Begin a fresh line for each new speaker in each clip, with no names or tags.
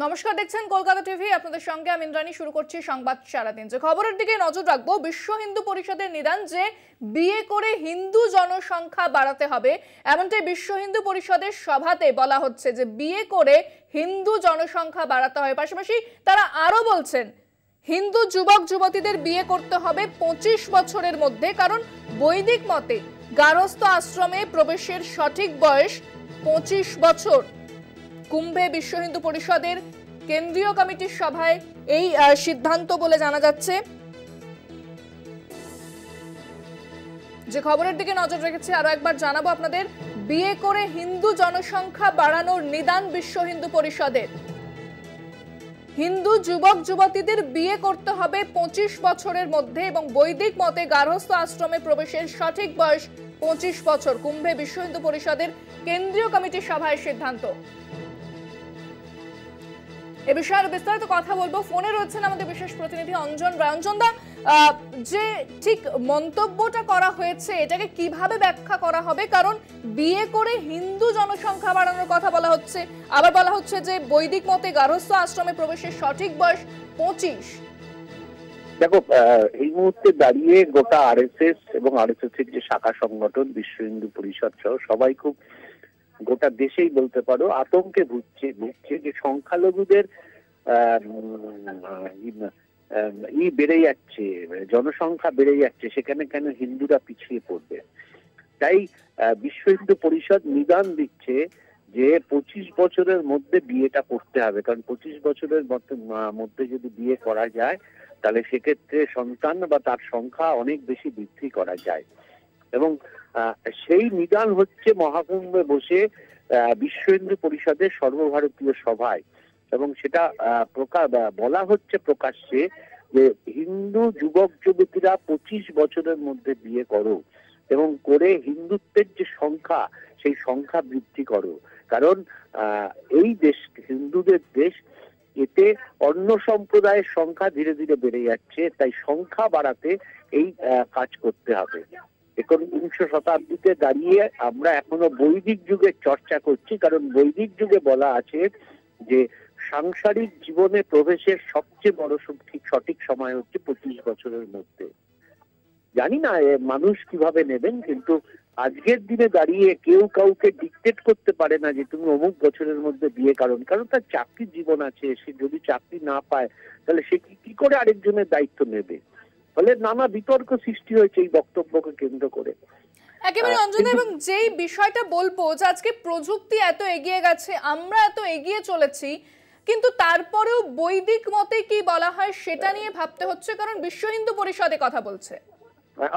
নমস্কার, দেখছেন কলকাতা টিভি। আপনাদের সঙ্গে আমি ইন্দ্রাণী। শুরু করছি সংবাদ সারাদিন। যে খবরের দিকে নজর রাখবো, বিশ্ব হিন্দু পরিষদের নিদান যে বিয়ে করে হিন্দু জনসংখ্যা বাড়াতে হবে, এমনটাই বিশ্ব হিন্দু পরিষদের সভাতে বলা হচ্ছে যে বিয়ে করে হিন্দু জনসংখ্যা বাড়াতে হবে। পাশাপাশি তারা আরো বলছেন হিন্দু যুবক যুবতীদের বিয়ে করতে হবে 25 বছরের মধ্যে, কারণ বৈদিক মতে গার্হস্থ আশ্রমে প্রবেশের সঠিক বয়স 25 বছর। কুম্ভে বিশ্ব হিন্দু পরিষদের কেন্দ্রীয় কমিটির সভায় এই সিদ্ধান্ত বলে জানা যাচ্ছে। যে খবরের দিকে নজর রেখেছি আরো একবার জানাবো আপনাদের, বিয়ে করে হিন্দু জনসংখ্যা বাড়ানোর নিদান বিশ্ব হিন্দু পরিষদের। হিন্দু যুবক যুবতীদের বিয়ে করতে হবে 25 বছরের মধ্যে এবং বৈদিক মতে গার্হস্থ আশ্রমে প্রবেশের সঠিক বয়স 25 বছর। কুম্ভে বিশ্ব হিন্দু পরিষদের কেন্দ্রীয় কমিটির সভায় সিদ্ধান্ত। এ বিষয়ে বিস্তারিত কথা বলবো। ফোনে রয়েছেন আমাদের বিশেষ প্রতিনিধি অঞ্জন রায়। অঞ্জনদা, যে ঠিক মন্তব্যটা করা হয়েছে এটাকে কিভাবে ব্যাখ্যা করা হবে? কারণ বিয়ে করে হিন্দু জনসংখ্যা বাড়ানোর কথা বলা হচ্ছে, আবার বলা হচ্ছে যে বৈদিক মতে গার্হস্থ আশ্রমে প্রবেশের সঠিক বয়স 25।
দেখো, এই মুহূর্তে দাঁড়িয়ে গোটা আরএসএস এবং আরএসএস এর যে শাখা সংগঠন বিশ্ব হিন্দু পরিষদ সহ সবাই খুব, গোটা দেশেই বলতে পারো, আতঙ্কে ভুগছে যে সংখ্যালঘুদের বেড়ে যাচ্ছে, জনসংখ্যা বেড়ে যাচ্ছে, সেখানে কেন হিন্দুরা পিছিয়ে পড়বে। তাই বিশ্ব হিন্দু পরিষদ নিদান দিচ্ছে যে 25 বছরের মধ্যে বিয়েটা করতে হবে, কারণ 25 বছরের মধ্যে যদি বিয়ে করা যায় তাহলে সেক্ষেত্রে সন্তান বা তার সংখ্যা অনেক বেশি বৃদ্ধি করা যায়। এবং সেই নিদান হচ্ছে মহাকুম্ভে বসে বিশ্ব হিন্দু পরিষদের সর্বভারতীয় সভায়, এবং সেটা বলা হচ্ছে প্রকাশ্যে যে হিন্দু যুবক যুবতীরা 25 বছরের মধ্যে বিয়ে করো এবং করে হিন্দুত্বের যে সংখ্যা সেই সংখ্যা বৃদ্ধি করো। কারণ এই দেশ হিন্দুদের দেশ, এতে অন্য সম্প্রদায়ের সংখ্যা ধীরে ধীরে বেড়ে যাচ্ছে, তাই সংখ্যা বাড়াতে এই কাজ করতে হবে। 21 শতাব্দীতে দাঁড়িয়ে আমরা এখনো বৈদিক যুগের চর্চা করছি, কারণ বৈদিক যুগে বলা আছে যে সাংসারিক জীবনে প্রবেশের সবচেয়ে বড় সঠিক সময় হচ্ছে 25 বছরের মধ্যে। জানি না মানুষ কিভাবে নেবেন, কিন্তু আজকের দিনে দাঁড়িয়ে কেউ কাউকে ডিকটেট করতে পারে না যে তুমি অমুক বছরের মধ্যে বিয়ে, কারণ তার চাকরির জীবন আছে। সে যদি চাকরি না পায় তাহলে সে কি করে আরেকজনের দায়িত্ব নেবে? ফলে নানা বিতর্ক সৃষ্টি হয়েছে এই বক্তব্যকে কেন্দ্র করে।
একেবারে অঞ্জন, এবং যেই বিষয়টা বলবো যে আজকে প্রযুক্তি এত এগিয়ে গেছে, আমরা এত এগিয়ে চলেছি, কিন্তু তারপরেও বৈদিক মতে কি বলা হয় সেটা নিয়ে ভাবতে হচ্ছে, কারণ বিশ্ব হিন্দু পরিষদে কথা বলছে।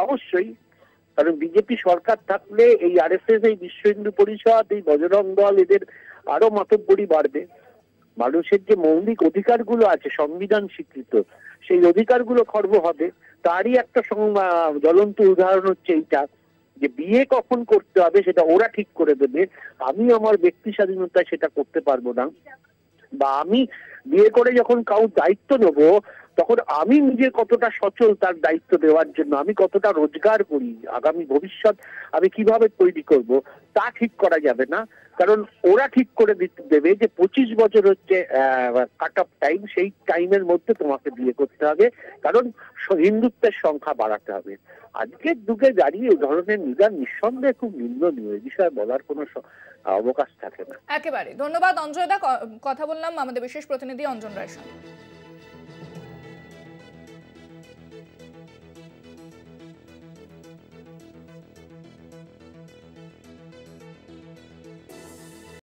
অবশ্যই, কারণ বিজেপি সরকার থাকলে এই আরএসএস, এই বিশ্ব হিন্দু পরিষদ, এই বজরং দল, এদের আরো মাতব্বরি বাড়বে। মানুষের যে মৌলিক অধিকারগুলো আছে সংবিধান স্বীকৃত, সেই অধিকারগুলো খর্ব হবে। তারই একটা জ্বলন্ত উদাহরণ হচ্ছে এইটা, যে বিয়ে কখন করতে হবে সেটা ওরা ঠিক করে দেবে। আমি আমার ব্যক্তি স্বাধীনতায় সেটা করতে পারবো না, বা আমি বিয়ে করে যখন কারোর দায়িত্ব নেবো তখন আমি নিজে কতটা সচল তার দায়িত্ব দেওয়ার জন্য, আমি কতটা রোজগার করি, আগামী ভবিষ্যৎ আমি কিভাবে তৈরি করব, তা ঠিক করা যাবে না। কারণ ওরা ঠিক করে দেবে যে 25 বছর হচ্ছে কাট অফ টাইম, সেই টাইমের মধ্যে তোমাকে বিয়ে করতে হবে, কারণ হিন্দুত্বের সংখ্যা বাড়াতে হবে। আজকের যুগে দাঁড়িয়ে এই ধরনের নিদান নিঃসন্দেহে খুব নিন্দনীয়, এই বিষয়ে বলার কোনো অবকাশ থাকে না।
একেবারে ধন্যবাদ অঞ্জনদা। কথা বললাম আমাদের বিশেষ প্রতিনিধি অঞ্জন রায়ের সঙ্গে।